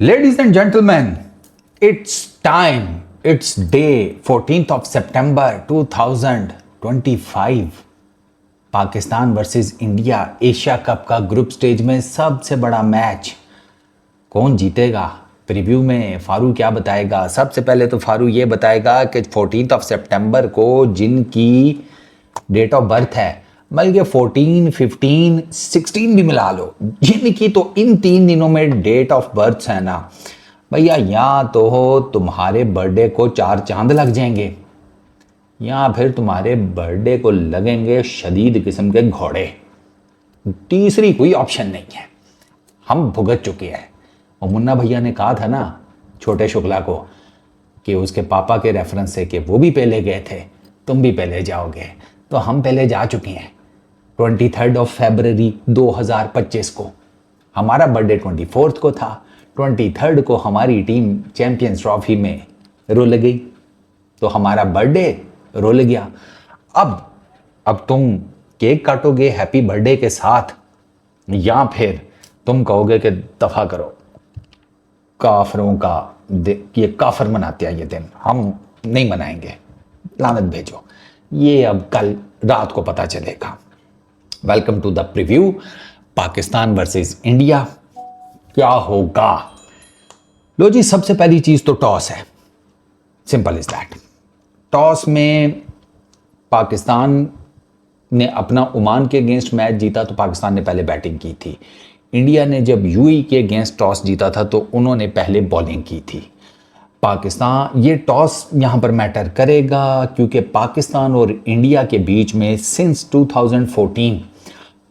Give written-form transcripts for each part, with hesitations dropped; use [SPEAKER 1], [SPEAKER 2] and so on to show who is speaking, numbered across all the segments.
[SPEAKER 1] Ladies and gentlemen, it's time. It's day 14th of September 2025. Pakistan versus India Asia cup का group stage में सबसे बड़ा match. कौन जीतेगा? प्रीव्यू में फारू क्या बताएगा? सबसे पहले तो फारू ये बताएगा कि 14th ऑफ सितंबर को जिनकी डेट ऑफ बर्थ है, बल्कि 14, 15, 16 भी मिला लो, जिनकी तो इन 3 दिनों में डेट ऑफ बर्थ है ना भैया, या तो हो तुम्हारे बर्थडे को 4 चांद लग जाएंगे या फिर तुम्हारे बर्थडे को लगेंगे शदीद किस्म के घोड़े। तीसरी कोई ऑप्शन नहीं है। हम भुगत चुके हैं। और मुन्ना भैया ने कहा था ना छोटे शुक्ला को कि उसके पापा के रेफरेंस से कि वो भी पहले गए थे, तुम भी पहले जाओगे। तो हम पहले जा चुके हैं। 23 ऑफ फरवरी 2025 को हमारा बर्थडे 24 को था। 23 को हमारी टीम चैंपियंस ट्रॉफी में रुल गई, तो हमारा बर्थडे रुल गया। अब तुम केक काटोगे हैप्पी बर्थडे के साथ, या फिर तुम कहोगे कि दफा करो, काफरों का ये काफर मनाते हैं ये दिन, हम नहीं मनाएंगे, लानत भेजो। ये अब कल रात को पता चलेगा। Welcome to the preview. Pakistan versus India, क्या होगा? लो जी, सबसे पहली चीज तो टॉस है। Simple is that. टॉस में पाकिस्तान ने अपना ओमान के अगेंस्ट मैच जीता तो पाकिस्तान ने पहले बैटिंग की थी। इंडिया ने जब यूएई के अगेंस्ट टॉस जीता था तो उन्होंने पहले बॉलिंग की थी। पाकिस्तान, ये टॉस यहाँ पर मैटर करेगा क्योंकि पाकिस्तान और इंडिया के बीच में सिंस 2014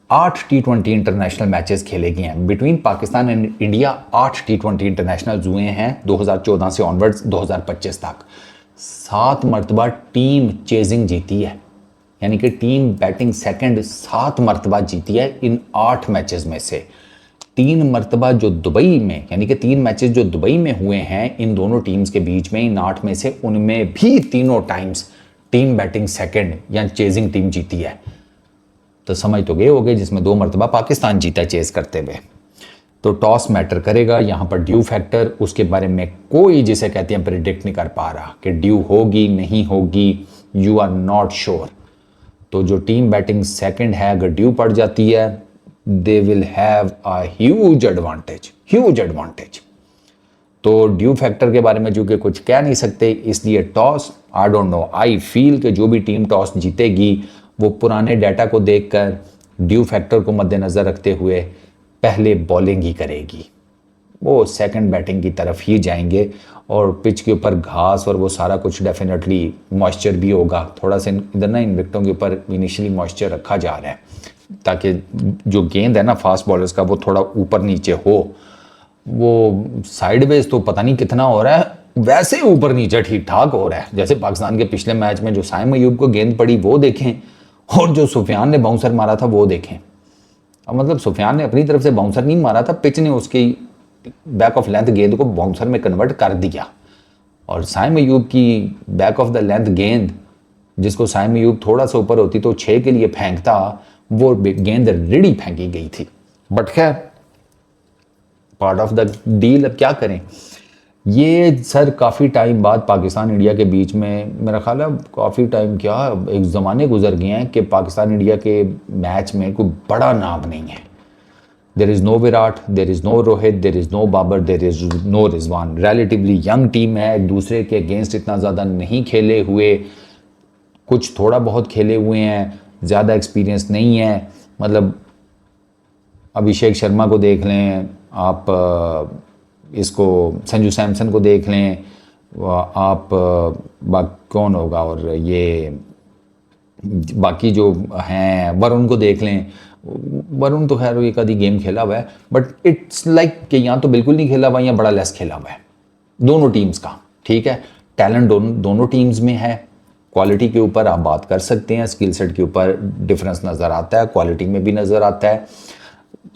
[SPEAKER 1] 8 T20 इंटरनेशनल मैचेस खेले गए हैं। Between Pakistan and India 8 T20 international हुए हैं 2014 से ऑनवर्ड्स 2025 तक। 7 मरतबा टीम चेजिंग जीती है, यानी कि टीम बैटिंग सेकंड 7 मरतबा जीती है इन 8 मैचेस में से। 3 मरतबा जो दुबई में, यानी कि 3 मैचेस जो दुबई में हुए हैं इन दोनों टीम्स के बीच में, इन 8 में से उनमें भी तीनों टाइम्स टीम बैटिंग सेकंड या चेजिंग टीम जीती है। तो समझ तो गए होगे, जिसमें 2 मरतबा पाकिस्तान जीता है चेज करते हुए। तो टॉस मैटर करेगा यहाँ पर। ड्यू फैक्टर, उसके बारे में कोई जिसे कहते हैं प्रिडिक्ट नहीं कर पा रहा कि ड्यू होगी नहीं होगी, यू आर नॉट श्योर। तो जो टीम बैटिंग सेकंड है, अगर ड्यू पड़ जाती है, they will have a huge advantage. तो ड्यू फैक्टर के बारे में जो कि कुछ कह नहीं सकते, इसलिए toss, I don't no, I feel कि जो भी टीम टॉस जीतेगी वो पुराने डाटा को देखकर, ड्यू फैक्टर को मद्देनज़र रखते हुए पहले बॉलिंग ही करेगी। वो सेकंड बैटिंग की तरफ ही जाएंगे और पिच के ऊपर घास और वो सारा कुछ डेफिनेटली मॉइस्चर भी होगा। थोड़ा सा इधर ना इन विकेटों के ऊपर इनिशियली मॉइस्चर रखा जा रहा है ताकि जो गेंद है ना फास्ट बॉलर्स का वो थोड़ा ऊपर नीचे हो। वो साइडवेज तो पता नहीं कितना हो रहा है, वैसे ऊपर नीचे ठीक ठाक हो रहा है। जैसे पाकिस्तान के पिछले मैच में जो साइम अयूब को गेंद पड़ी वो देखें, और जो सुफियान ने बाउंसर मारा था वो देखें। अब मतलब सुफियान ने अपनी तरफ से बाउंसर नहीं मारा था, पिच ने उसकी बैक ऑफ लेंथ गेंद को बाउंसर में कन्वर्ट कर दिया। और साइम अयूब की बैक ऑफ द लेंथ गेंद, जिसको साइम अयूब थोड़ा सा ऊपर होती तो 6 के लिए फेंकता, वो गेंद रिड़ी फेंकी गई थी। बट खैर, पार्ट ऑफ द डील। अब क्या करें? ये सर काफ़ी टाइम बाद पाकिस्तान इंडिया के बीच में, मेरा ख्याल है काफ़ी टाइम क्या, एक ज़माने गुजर गए हैं कि पाकिस्तान इंडिया के मैच में कोई बड़ा नाम नहीं है। There is no Virat, there is no Rohit, there is no Babar, there is no Rizwan. Relatively young team है, एक दूसरे के अगेंस्ट इतना ज़्यादा नहीं खेले हुए, कुछ थोड़ा बहुत खेले हुए हैं, ज़्यादा एक्सपीरियंस नहीं है। मतलब अभिषेक शर्मा को देख लें आप, इसको संजू सैमसन को देख लें आप, कौन होगा, और ये बाकी जो हैं, वरुण को देख लें। वरुण तो खैर एक आधी गेम खेला हुआ है, बट इट्स लाइक कि यहाँ तो बिल्कुल नहीं खेला हुआ या बड़ा लेस खेला हुआ है दोनों टीम्स का। ठीक है, टैलेंट दोनों टीम्स में है। क्वालिटी के ऊपर आप बात कर सकते हैं, स्किल सेट के ऊपर डिफरेंस नज़र आता है, क्वालिटी में भी नज़र आता है।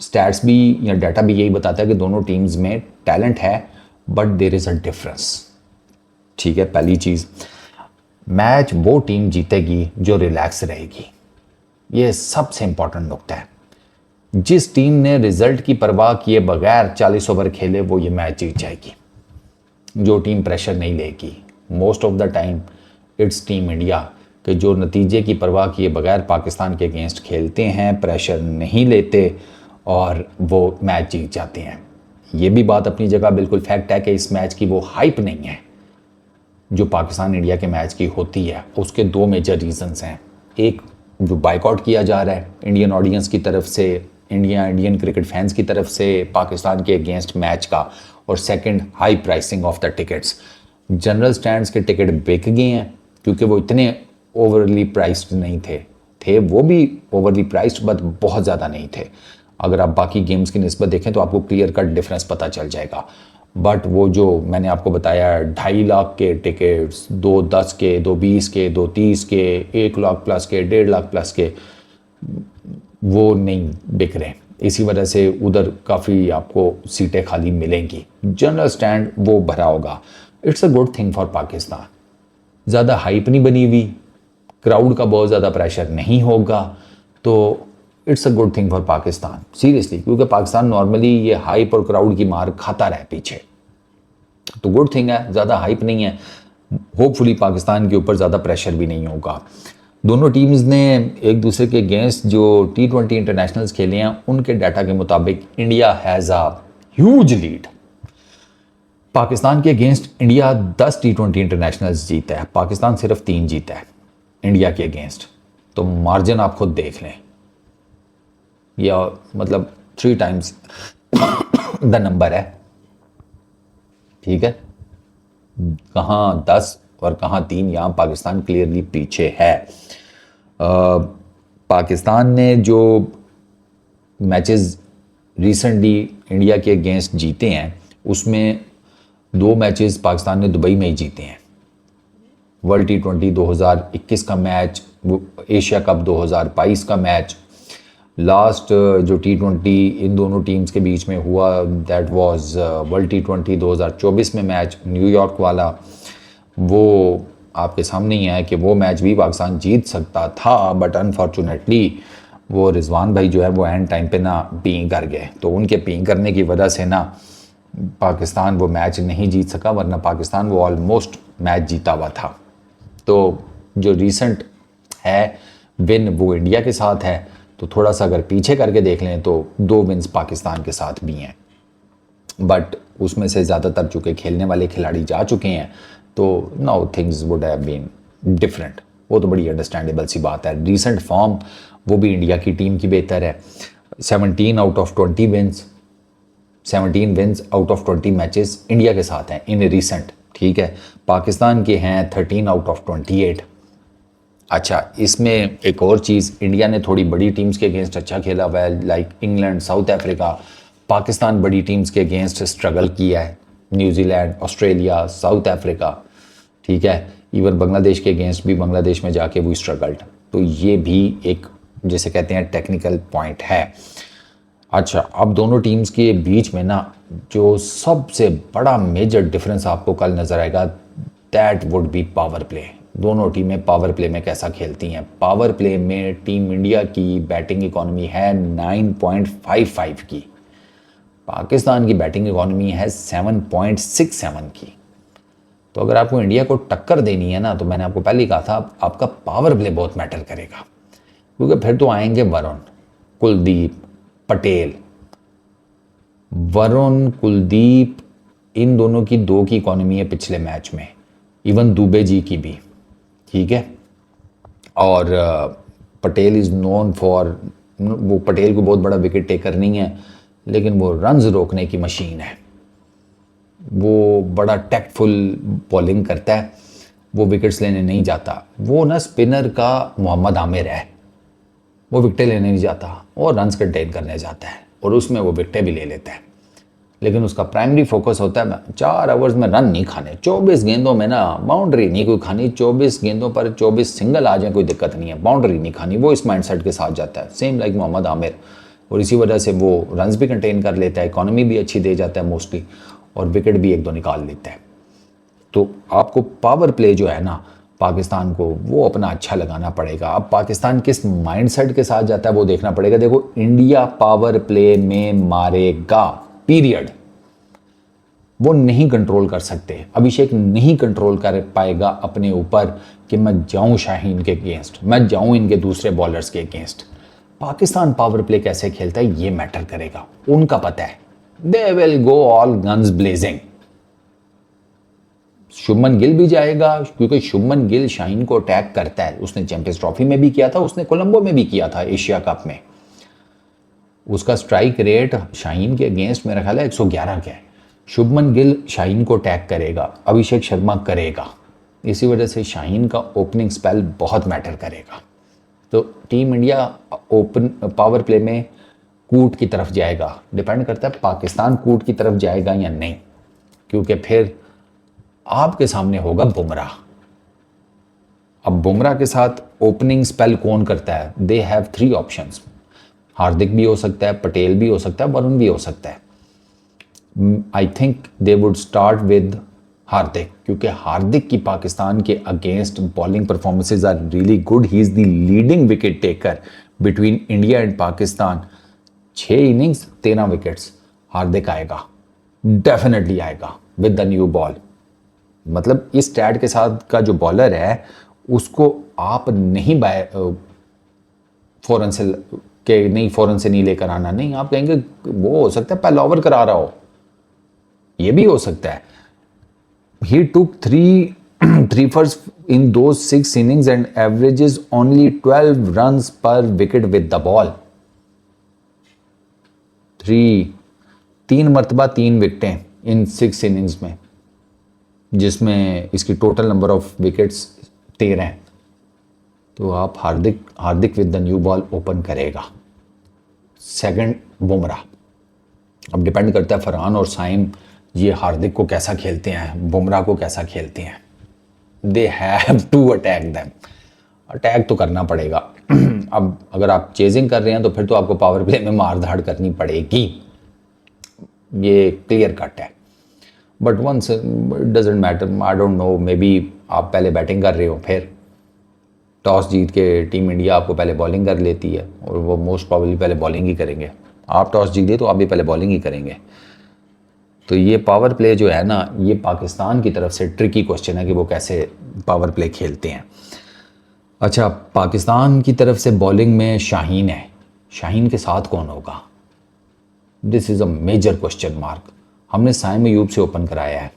[SPEAKER 1] स्टैट्स भी या डाटा भी यही बताता है कि दोनों टीम्स में टैलेंट है, but there is a difference. ठीक है, पहली चीज़, मैच वो टीम जीतेगी जो रिलैक्स रहेगी। ये सबसे इंपॉर्टेंट नुकता है। जिस टीम ने रिजल्ट की परवाह किए बगैर 40 ओवर खेले वो ये मैच जीत जाएगी। जो टीम प्रेशर नहीं लेगी, most of the time its team India, कि जो नतीजे की परवाह किए बगैर पाकिस्तान के अगेंस्ट खेलते हैं, प्रेशर नहीं लेते और वो मैच जीत जाते हैं। ये भी बात अपनी जगह बिल्कुल फैक्ट है कि इस मैच की वो हाइप नहीं है जो पाकिस्तान इंडिया के मैच की होती है। उसके दो मेजर रीजंस हैं। एक, जो बाइकआउट किया जा रहा है इंडियन ऑडियंस की तरफ से, इंडियन क्रिकेट फैंस की तरफ से पाकिस्तान के अगेंस्ट मैच का, और second, high pricing of the tickets. General stands के टिकट बिक गए हैं क्योंकि वो इतने ओवरली प्राइस्ड नहीं थे वो भी ओवरली प्राइस्ड, बट बहुत ज़्यादा नहीं थे। अगर आप बाकी गेम्स की निस्बत देखें तो आपको क्लियर कट डिफरेंस पता चल जाएगा। बट वो जो मैंने आपको बताया 2.5 लाख के टिकट्स, 2 10 के, 2 20 के, 2 30 के, 1 लाख प्लस के, 1.5 लाख प्लस के, वो नहीं बिक रहे। इसी वजह से उधर काफ़ी आपको सीटें खाली मिलेंगी। जनरल स्टैंड वो भरा होगा। It's a good thing for Pakistan. ज़्यादा हाइप नहीं बनी हुई, क्राउड का बहुत ज़्यादा प्रेशर नहीं होगा, तो it's a good thing for Pakistan seriously, क्योंकि पाकिस्तान नॉर्मली ये हाइप और क्राउड की मार खाता रहे पीछे। तो गुड थिंग है, ज़्यादा हाइप नहीं है। होपफुली पाकिस्तान के ऊपर ज़्यादा प्रेशर भी नहीं होगा। दोनों टीम्स ने एक दूसरे के अगेंस्ट जो T20 इंटरनेशनल्स खेले हैं उनके डाटा के मुताबिक India has a huge lead. Pakistan के अगेंस्ट इंडिया 10 T20 इंटरनेशनल्स जीता है, पाकिस्तान सिर्फ 3 जीता है इंडिया के अगेंस्ट। तो मार्जिन आप खुद देख लें, या मतलब 3 टाइम्स द नंबर है। ठीक है, कहाँ 10 और कहाँ 3, यहाँ पाकिस्तान क्लियरली पीछे है। पाकिस्तान ने जो मैचेस रिसेंटली इंडिया के अगेंस्ट जीते हैं उसमें 2 मैचेस पाकिस्तान ने दुबई में ही जीते हैं। वर्ल्ड T20 2021 का मैच, एशिया कप 2022 का मैच, लास्ट जो T20 इन दोनों टीम्स के बीच में हुआ दैट वाज वर्ल्ड T20 2024 में मैच न्यूयॉर्क वाला, वो आपके सामने ही है कि वो मैच भी पाकिस्तान जीत सकता था, बट अनफॉर्चुनेटली वो रिजवान भाई जो है वो एंड टाइम पे ना पी कर गए। तो उनके पी करने की वजह से ना पाकिस्तान वो मैच नहीं जीत सका, वरना पाकिस्तान वो ऑलमोस्ट मैच जीता हुआ था। तो जो रीसेंट है विन वो इंडिया के साथ है, तो थोड़ा सा अगर पीछे करके देख लें तो 2 विन्स पाकिस्तान के साथ भी हैं, बट उसमें से ज़्यादातर चूँकि खेलने वाले खिलाड़ी जा चुके हैं तो now things would have been different. वो तो बड़ी अंडरस्टैंडेबल सी बात है। रीसेंट फॉर्म वो भी इंडिया की टीम की बेहतर है। 17 out of 20 wins, 17 wins out of 20 matches India के साथ हैं इन रिसेंट। ठीक है, पाकिस्तान के हैं 13 आउट ऑफ 28। अच्छा, इसमें एक और चीज़, इंडिया ने थोड़ी बड़ी टीम्स के अगेंस्ट अच्छा खेला हुआ है, like England, south Africa. Pakistan बड़ी टीम्स के अगेंस्ट स्ट्रगल किया है, न्यूजीलैंड, ऑस्ट्रेलिया, साउथ अफ्रीका। ठीक है, इवन बांग्लादेश के अगेंस्ट भी बांग्लादेश में जाके वो स्ट्रगल्ड। तो ये भी एक जैसे कहते हैं टेक्निकल पॉइंट है। अच्छा, अब दोनों टीम्स के बीच में ना जो सबसे बड़ा मेजर डिफरेंस आपको कल नज़र आएगा that would be power play. दोनों टीमें पावर प्ले में कैसा खेलती हैं। पावर प्ले में टीम इंडिया की बैटिंग इकॉनमी है 9.55 की, पाकिस्तान की बैटिंग इकॉनमी है 7.67 की। तो अगर आपको इंडिया को टक्कर देनी है ना, तो मैंने आपको पहले ही कहा था आपका पावर प्ले बहुत मैटर करेगा, क्योंकि फिर तो आएंगे वरुण, कुलदीप, पटेल। वरुण, कुलदीप, इन दोनों की 2 की इकॉनमी है पिछले मैच में, इवन दुबे जी की भी। ठीक है, और पटेल इज़ नोन फॉर, वो पटेल को बहुत बड़ा विकेट टेकर नहीं है, लेकिन वो रन्स रोकने की मशीन है। वो बड़ा टैक्टफुल बॉलिंग करता है, वो विकेट्स लेने नहीं जाता। वो ना स्पिनर का मोहम्मद आमिर है, वो विकेटें लेने नहीं जाता और रन्स कंटेन करने जाता है, और उसमें वो विकेटें भी ले लेता है। लेकिन उसका प्राइमरी फोकस होता है 4 ओवर्स में रन नहीं खाने, 24 गेंदों में ना बाउंड्री नहीं कोई खानी, 24 गेंदों पर 24 सिंगल आ जाए कोई दिक्कत नहीं है, बाउंड्री नहीं खानी। वो इस माइंडसेट के साथ जाता है, सेम लाइक मोहम्मद आमिर। और इसी वजह से वो रन्स भी कंटेन कर लेता है, इकॉनमी भी अच्छी दे जाता है मोस्टली, और विकेट भी 1-2 निकाल लेता है। तो आपको पावर प्ले जो है ना पाकिस्तान को वो अपना अच्छा लगाना पड़ेगा। अब पाकिस्तान किस माइंडसेट के साथ जाता है वो देखना पड़ेगा। देखो, इंडिया पावर प्ले में मारेगा, पीरियड। वो नहीं कंट्रोल कर सकते, अभिषेक नहीं कंट्रोल कर पाएगा अपने ऊपर कि मैं जाऊं शाहीन के अगेंस्ट, मैं जाऊं इनके दूसरे बॉलर्स के अगेंस्ट। पाकिस्तान पावर प्ले कैसे खेलता है ये मैटर करेगा, उनका पता है। They will go all guns blazing. Shubman Gill भी जाएगा, क्योंकि शुभमन गिल शाहीन को अटैक करता है। उसने चैंपियंस ट्रॉफी में भी किया था, उसने कोलंबो में भी किया था, एशिया कप में। उसका स्ट्राइक रेट शाहीन के अगेंस्ट मेरा ख्याल है 111 का है। शुभमन गिल शाहीन को अटैक करेगा, अभिषेक शर्मा करेगा। इसी वजह से शाहीन का ओपनिंग स्पेल बहुत मैटर करेगा। तो team India open power play में कूट की तरफ जाएगा, डिपेंड करता है पाकिस्तान कूट की तरफ जाएगा या नहीं, क्योंकि फिर आपके सामने होगा बुमराह। अब बुमराह के साथ ओपनिंग स्पेल कौन करता है? They have 3 options. हार्दिक भी हो सकता है, पटेल भी हो सकता है, वरुण भी हो सकता है। I think they would start with Hardik, क्योंकि हार्दिक की पाकिस्तान के against bowling performances are really good. He is the leading wicket taker between India and Pakistan. 6 innings 13 wickets, Hardik आएगा, डेफिनेटली आएगा विद द न्यू बॉल। मतलब इस स्टैट के साथ का जो बॉलर है उसको आप नहीं फौरन से नहीं लेकर आना। नहीं, आप कहेंगे वो हो सकता है पहला ओवर करा रहा हो, ये भी हो सकता है। ही टुक 3 first in those 6 innings and averages only 12 runs per wicket with the ball। 3 मरतबा 3 विकेटें इन 6 इनिंग्स में, जिसमें इसकी टोटल नंबर ऑफ विकेट्स 13 हैं। तो आप Hardik with the new ball open करेगा। सेकंड बुमराह। अब डिपेंड करता है फरहान और साइम ये हार्दिक को कैसा खेलते हैं, बुमराह को कैसा खेलते हैं। They have to attack them, attack तो करना पड़ेगा। अब अगर आप चेजिंग कर रहे हैं तो फिर तो आपको पावर प्ले में मार धाड़ करनी पड़ेगी, ये क्लियर कट है। But once doesn't matter, I don't know, maybe आप पहले बैटिंग कर रहे हो, फिर टॉस जीत के टीम इंडिया आपको पहले बॉलिंग कर लेती है और वो मोस्ट प्रॉब्ली पहले बॉलिंग ही करेंगे। आप टॉस जीते तो आप भी पहले बॉलिंग ही करेंगे। तो ये पावर प्ले जो है ना, ये पाकिस्तान की तरफ से ट्रिकी क्वेश्चन है कि वो कैसे पावर प्ले खेलते हैं। अच्छा, पाकिस्तान की तरफ से बॉलिंग में शाहीन है, शाहीन के साथ कौन होगा? This is a major question mark. हमने साइम अयूब से ओपन कराया है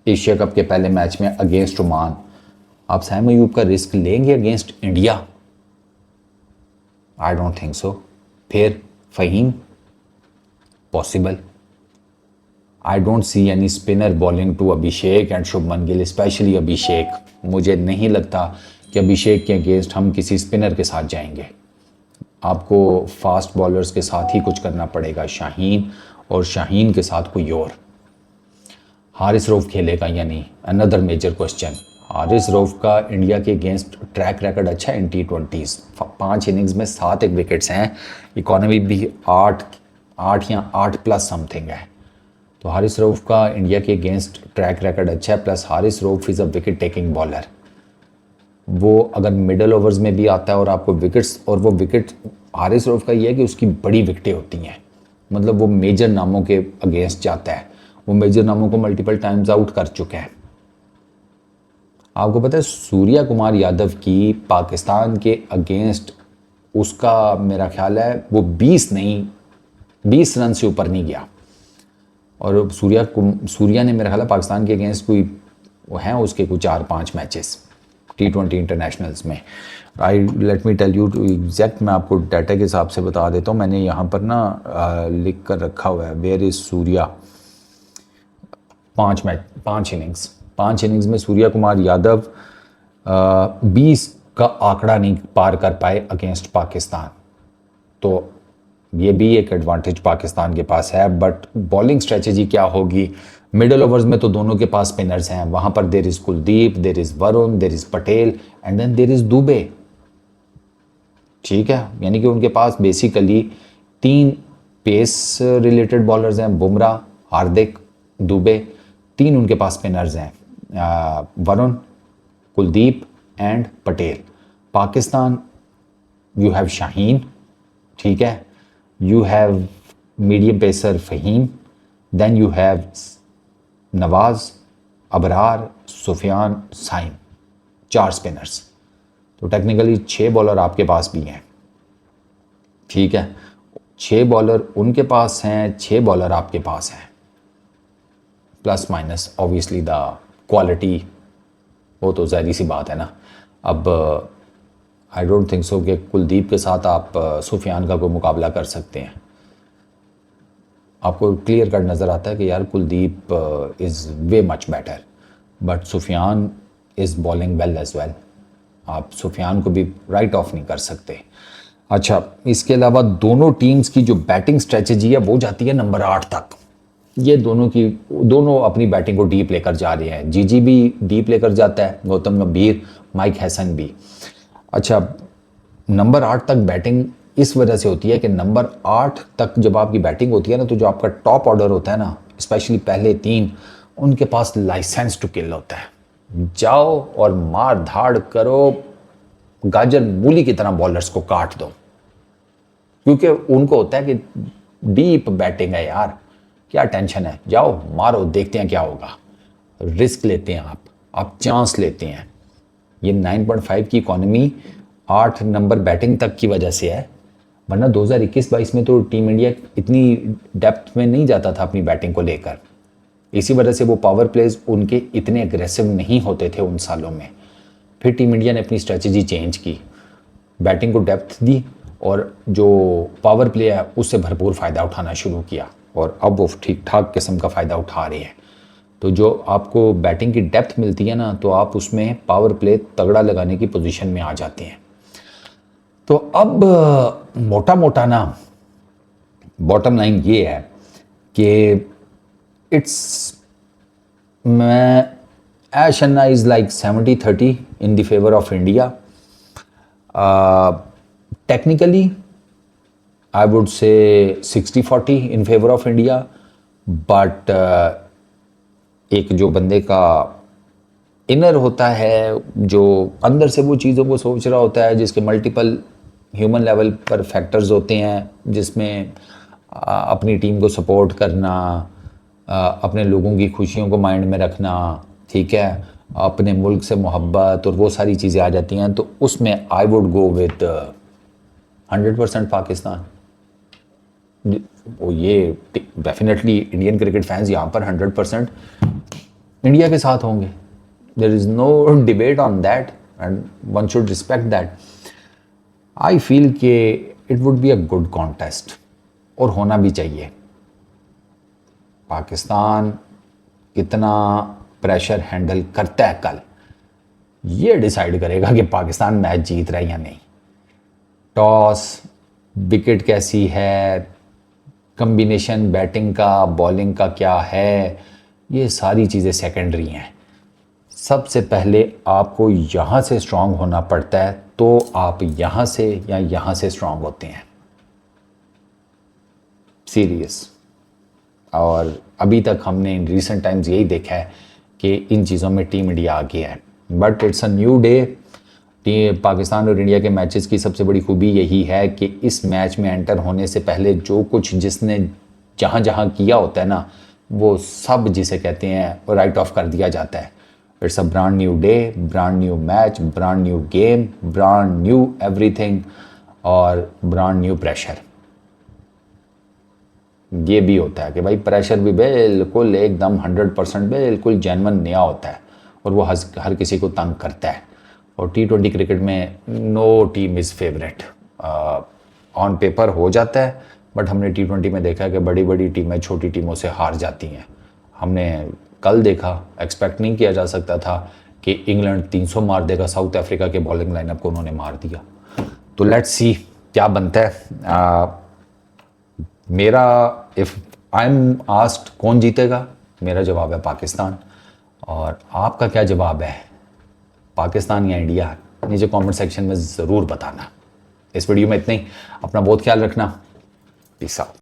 [SPEAKER 1] एशिया कप के पहले मैच में अगेंस्ट ओमान। आप साइम अयूब का रिस्क लेंगे against India? I don't think so. फिर Faheem possible. I don't see any spinner bowling to Abhishek and Shubman Gill, specially Abhishek. मुझे नहीं लगता कि अभिषेक के अगेंस्ट हम किसी स्पिनर के साथ जाएंगे। आपको फास्ट बॉलर्स के साथ ही कुछ करना पड़ेगा, शाहीन और शाहीन के साथ कोई और। हारिस रऊफ खेलेगा या नहीं, another major question. Haris Rauf का इंडिया के अगेंस्ट ट्रैक रिकॉर्ड अच्छा है इन T20s। 5 इनिंग्स में 7 विकेट्स हैं, इकोनॉमी भी 8 या 8+ समथिंग है। तो हारिस रऊफ का इंडिया के अगेंस्ट ट्रैक रिकॉर्ड अच्छा है, plus Haris Rauf is a wicket taking bowler. वो अगर मिडल ओवर्स में भी आता है और आपको विकेट्स, और वो विकेट हारिस रऊफ का ये है कि उसकी बड़ी विकेटें होती हैं, मतलब वो मेजर नामों के अगेंस्ट जाता है, वो मेजर नामों को मल्टीपल टाइम्स आउट कर चुका है। आपको पता है सूर्या कुमार यादव की पाकिस्तान के अगेंस्ट उसका मेरा ख्याल है वो 20 रन से ऊपर नहीं गया। और सूर्या ने मेरा ख्याल है पाकिस्तान के अगेंस्ट कोई वो हैं उसके कुछ 4-5 मैचेस T20 इंटरनेशनल्स में। Let me tell you exact, मैं आपको डाटा के हिसाब से बता देता हूँ। मैंने यहाँ पर ना लिख कर रखा हुआ है, वेयर इज़ सूर्या। 5 इनिंग्स में सूर्या कुमार यादव 20 का आंकड़ा नहीं पार कर पाए अगेंस्ट पाकिस्तान। तो ये भी एक एडवांटेज पाकिस्तान के पास है। बट बॉलिंग स्ट्रेटजी क्या होगी? मिडल ओवर्स में तो दोनों के पास स्पिनर्स हैं, वहाँ पर there is Kuldeep, there is Varun, there is Patel and then there is Dube. ठीक है, यानी कि उनके पास बेसिकली 3 पेस रिलेटेड बॉलर्स हैं, बुमराह, हार्दिक, दुबे। 3 उनके पास स्पिनर्स हैं, Varun, Kuldeep and Patel. Pakistan you have Shaheen, ठीक है, you have medium pacer Faheem, then you have Nawaz, Abrar, Sufiyan, Saim, 4 spinners. तो टेक्निकली 6 बॉलर आपके पास भी हैं, ठीक है, 6 बॉलर उनके पास हैं, 6 बॉलर आपके पास हैं, plus minus obviously the quality, वो तो ज़ाहिर सी बात है ना। अब आई डोंट थिंक सो कि कुलदीप के साथ आप सुफियान का कोई मुकाबला कर सकते हैं। आपको क्लियर कट नज़र आता है कि यार Kuldeep is way much better, but Sufiyan is bowling well as well. आप सुफियान को भी राइट ऑफ नहीं कर सकते। अच्छा, इसके अलावा दोनों टीम्स की जो बैटिंग स्ट्रेटजी है वो जाती है नंबर 8 तक। ये दोनों अपनी बैटिंग को डीप लेकर जा रहे हैं। जीजी भी डीप लेकर जाता है, गौतम गंभीर, माइक हैसन भी। अच्छा, नंबर 8 तक बैटिंग इस वजह से होती है कि नंबर 8 तक जब आपकी बैटिंग होती है ना, तो जो आपका टॉप ऑर्डर होता है ना, स्पेशली पहले 3, उनके पास लाइसेंस टू किल होता है। जाओ और मार धाड़ करो, गाजर मूली की तरह बॉलर्स को काट दो, क्योंकि उनको होता है कि डीप बैटिंग है यार, क्या टेंशन है, जाओ मारो, देखते हैं क्या होगा। रिस्क लेते हैं आप चांस लेते हैं। ये 9.5 की इकॉनमी 8 नंबर बैटिंग तक की वजह से है, वरना 2021-22 में तो टीम इंडिया इतनी डेप्थ में नहीं जाता था अपनी बैटिंग को लेकर। इसी वजह से वो पावर प्लेज उनके इतने एग्रेसिव नहीं होते थे उन सालों में। फिर टीम इंडिया ने अपनी स्ट्रेटजी चेंज की, बैटिंग को डेप्थ दी और जो पावर प्ले है उससे भरपूर फ़ायदा उठाना शुरू किया, और अब वो ठीक ठाक किस्म का फ़ायदा उठा रहे हैं। तो जो आपको बैटिंग की डेप्थ मिलती है ना, तो आप उसमें पावर प्ले तगड़ा लगाने की पोजीशन में आ जाते हैं। तो अब मोटा मोटा ना बॉटम लाइन ये है कि it's Ash Khanna is like 70-30 in the favor of India. Technically, I would say 60-40 in favor of India, but एक जो बंदे का इनर होता है, जो अंदर से वो चीज़ों को सोच रहा होता है, जिसके मल्टीपल ह्यूमन लेवल पर फैक्टर्स होते हैं, जिसमें अपनी टीम को सपोर्ट करना, अपने लोगों की खुशियों को माइंड में रखना, ठीक है, अपने मुल्क से मोहब्बत और वो सारी चीज़ें आ जाती हैं, तो उसमें I would go with 100% Pakistan. वो ये डेफिनेटली इंडियन क्रिकेट फैंस यहाँ पर 100% इंडिया के साथ होंगे। There is no debate on that and one should respect that. I feel कि it would be a good contest, और होना भी चाहिए। पाकिस्तान कितना प्रेशर हैंडल करता है कल, ये डिसाइड करेगा कि पाकिस्तान मैच जीत रहा है या नहीं। टॉस, विकेट कैसी है, कम्बिनेशन बैटिंग का बॉलिंग का क्या है, ये सारी चीज़ें सेकेंडरी हैं। सबसे पहले आपको यहाँ से स्ट्रांग होना पड़ता है, तो आप यहाँ से या यहाँ से स्ट्रांग होते हैं। सीरियस। और अभी तक हमने इन रिसेंट टाइम्स यही देखा है कि इन चीज़ों में टीम इंडिया आगे है। But it's a new day. Pakistan और इंडिया के मैचेस की सबसे बड़ी खूबी यही है कि इस मैच में एंटर होने से पहले जो कुछ जिसने जहाँ जहाँ किया होता है ना, वो सब जिसे कहते हैं राइट ऑफ कर दिया जाता है। It's a brand new day, brand new match, brand new game, brand new everything, और ब्रांड न्यू प्रेशर। ये भी होता है कि भाई प्रेशर भी बिल्कुल एकदम 100% बिल्कुल जेन्युइन नया होता है, और वो हर किसी को तंग करता है। और T20 क्रिकेट में no team is favourite. On paper हो जाता है, बट हमने T20 में देखा है कि बड़ी बड़ी टीमें छोटी टीमों से हार जाती हैं। हमने कल देखा, एक्सपेक्ट नहीं किया जा सकता था कि इंग्लैंड 300 मार देगा, साउथ अफ्रीका के बॉलिंग लाइनअप को उन्होंने मार दिया। तो लेट्स सी क्या बनता है। मेरा इफ़ आई एम आस्क्ड कौन जीतेगा, मेरा जवाब है पाकिस्तान। और आपका क्या जवाब है, पाकिस्तान या इंडिया? नीचे कमेंट सेक्शन में ज़रूर बताना। इस वीडियो में इतना ही। अपना बहुत ख्याल रखना। Peace out.